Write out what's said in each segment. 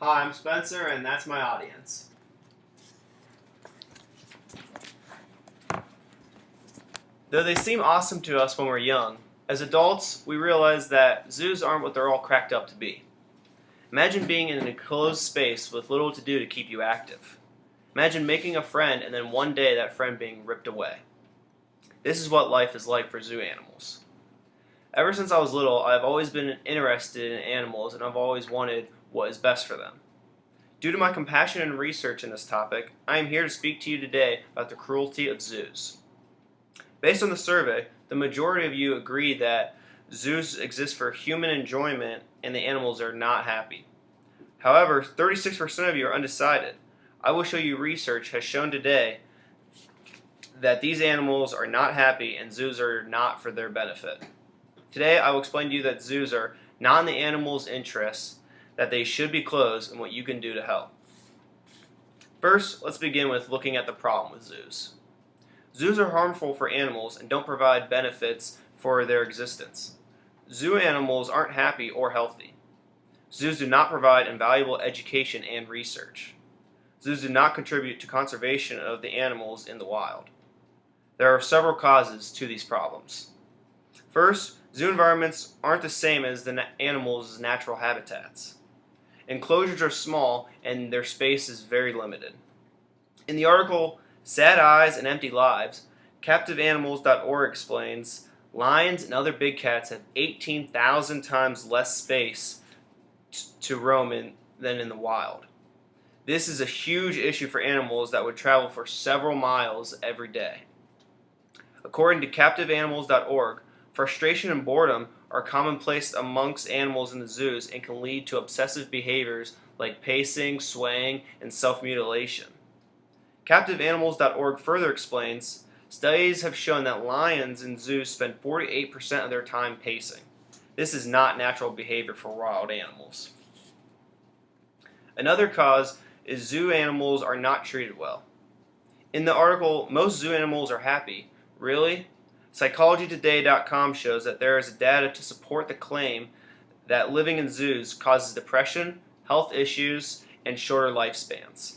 Hi, I'm Spencer, and that's my audience. Though they seem awesome to us when we're young, as adults, we realize that zoos aren't what they're all cracked up to be. Imagine being in an enclosed space with little to do to keep you active. Imagine making a friend and then one day that friend being ripped away. This is what life is like for zoo animals. Ever since I was little, I've always been interested in animals and I've always wanted what is best for them. Due to my compassion and research in this topic, I am here to speak to you today about the cruelty of zoos. Based on the survey, the majority of you agree that zoos exist for human enjoyment and the animals are not happy. However, 36% of you are undecided. I will show you research has shown today that these animals are not happy and zoos are not for their benefit. Today, I will explain to you that zoos are not in the animals' interests, that they should be closed, and what you can do to help. First, let's begin with looking at the problem with zoos. Zoos are harmful for animals and don't provide benefits for their existence. Zoo animals aren't happy or healthy. Zoos do not provide invaluable education and research. Zoos do not contribute to conservation of the animals in the wild. There are several causes to these problems. First, zoo environments aren't the same as the animals' natural habitats. Enclosures are small and their space is very limited. In the article Sad Eyes and Empty Lives, CaptiveAnimals.org explains lions and other big cats have 18,000 times less space to roam in than in the wild. This is a huge issue for animals that would travel for several miles every day. According to CaptiveAnimals.org, frustration and boredom are commonplace amongst animals in the zoos and can lead to obsessive behaviors like pacing, swaying, and self-mutilation. CaptiveAnimals.org further explains, studies have shown that lions in zoos spend 48% of their time pacing. This is not natural behavior for wild animals. Another cause is zoo animals are not treated well. In the article, most zoo animals are happy. Really? PsychologyToday.com shows that there is data to support the claim that living in zoos causes depression, health issues, and shorter lifespans.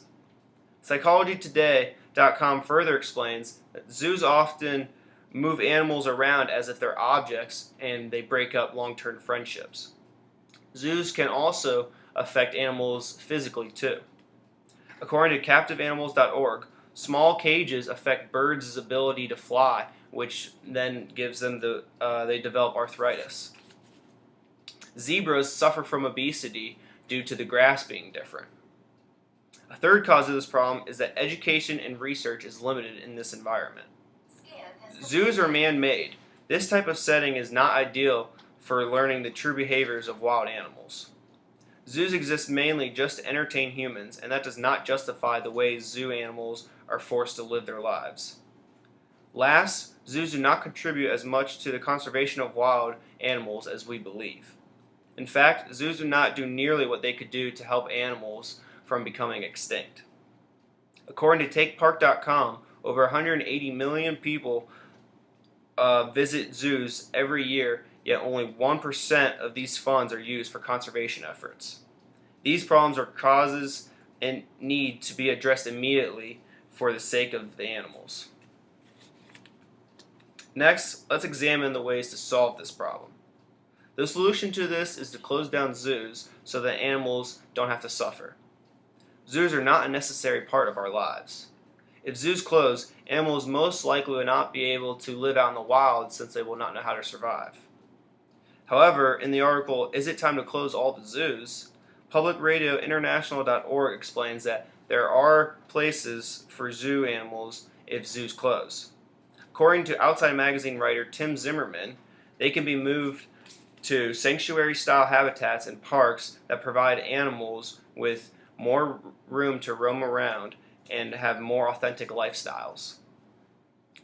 PsychologyToday.com further explains that zoos often move animals around as if they're objects and they break up long-term friendships. Zoos can also affect animals physically too. According to CaptiveAnimals.org, small cages affect birds' ability to fly, which then gives them they develop arthritis. Zebras suffer from obesity due to the grass being different. A third cause of this problem is that education and research is limited in this environment. Zoos are man-made. This type of setting is not ideal for learning the true behaviors of wild animals. Zoos exist mainly just to entertain humans, and that does not justify the ways zoo animals are forced to live their lives. Last, zoos do not contribute as much to the conservation of wild animals as we believe. In fact, zoos do not do nearly what they could do to help animals from becoming extinct. According to TakePark.com, over 180 million people visit zoos every year, yet only 1% of these funds are used for conservation efforts. These problems are causes and need to be addressed immediately for the sake of the animals. Next, let's examine the ways to solve this problem. The solution to this is to close down zoos so that animals don't have to suffer. Zoos are not a necessary part of our lives. If zoos close, animals most likely will not be able to live out in the wild since they will not know how to survive. However, in the article, Is It Time to Close All the Zoos?, PublicRadioInternational.org explains that there are places for zoo animals if zoos close. According to Outside Magazine writer Tim Zimmerman, they can be moved to sanctuary-style habitats and parks that provide animals with more room to roam around and have more authentic lifestyles.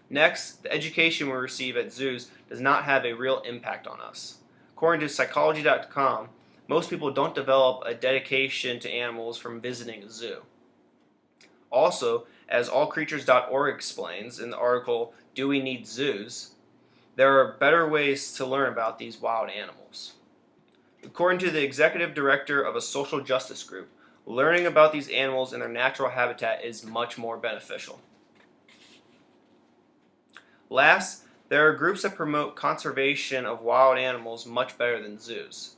Next, the education we receive at zoos does not have a real impact on us. According to Psychology.com, most people don't develop a dedication to animals from visiting a zoo. Also, as allcreatures.org explains in the article, Do We Need Zoos?, there are better ways to learn about these wild animals. According to the executive director of a social justice group, Learning about these animals in their natural habitat is much more beneficial. Last, there are groups that promote conservation of wild animals much better than zoos.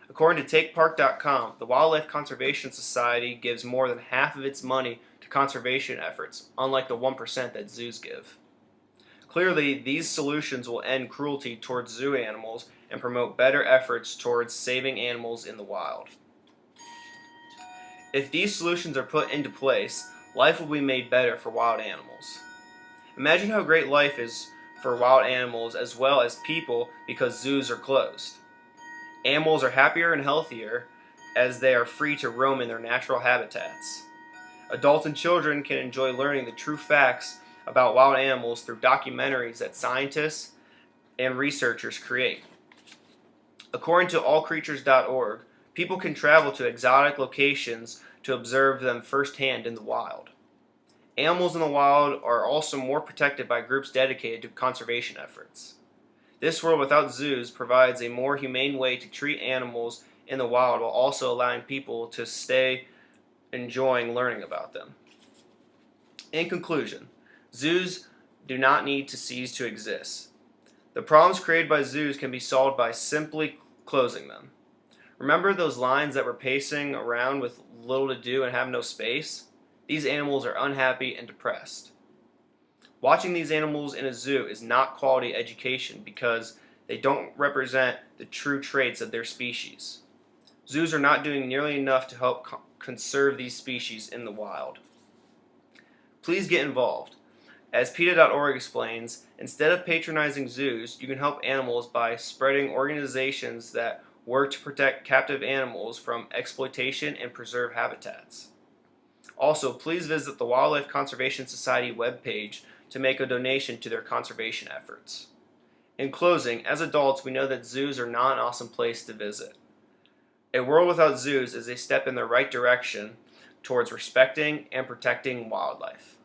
According to TakePark.com, the Wildlife Conservation Society gives more than half of its money to conservation efforts, unlike the 1% that zoos give. Clearly, these solutions will end cruelty towards zoo animals and promote better efforts towards saving animals in the wild. If these solutions are put into place, life will be made better for wild animals. Imagine how great life is for wild animals as well as people because zoos are closed. Animals are happier and healthier as they are free to roam in their natural habitats. Adults and children can enjoy learning the true facts about wild animals through documentaries that scientists and researchers create. According to allcreatures.org, people can travel to exotic locations to observe them firsthand in the wild. Animals in the wild are also more protected by groups dedicated to conservation efforts. This world without zoos provides a more humane way to treat animals in the wild while also allowing people to stay enjoying learning about them. In conclusion, zoos do not need to cease to exist. The problems created by zoos can be solved by simply closing them. Remember those lions that were pacing around with little to do and have no space? These animals are unhappy and depressed. Watching these animals in a zoo is not quality education because they don't represent the true traits of their species. Zoos are not doing nearly enough to help conserve these species in the wild. Please get involved. As PETA.org explains, instead of patronizing zoos, you can help animals by spreading organizations that work to protect captive animals from exploitation and preserve habitats. Also, please visit the Wildlife Conservation Society webpage to make a donation to their conservation efforts. In closing, as adults, we know that zoos are not an awesome place to visit. A world without zoos is a step in the right direction towards respecting and protecting wildlife.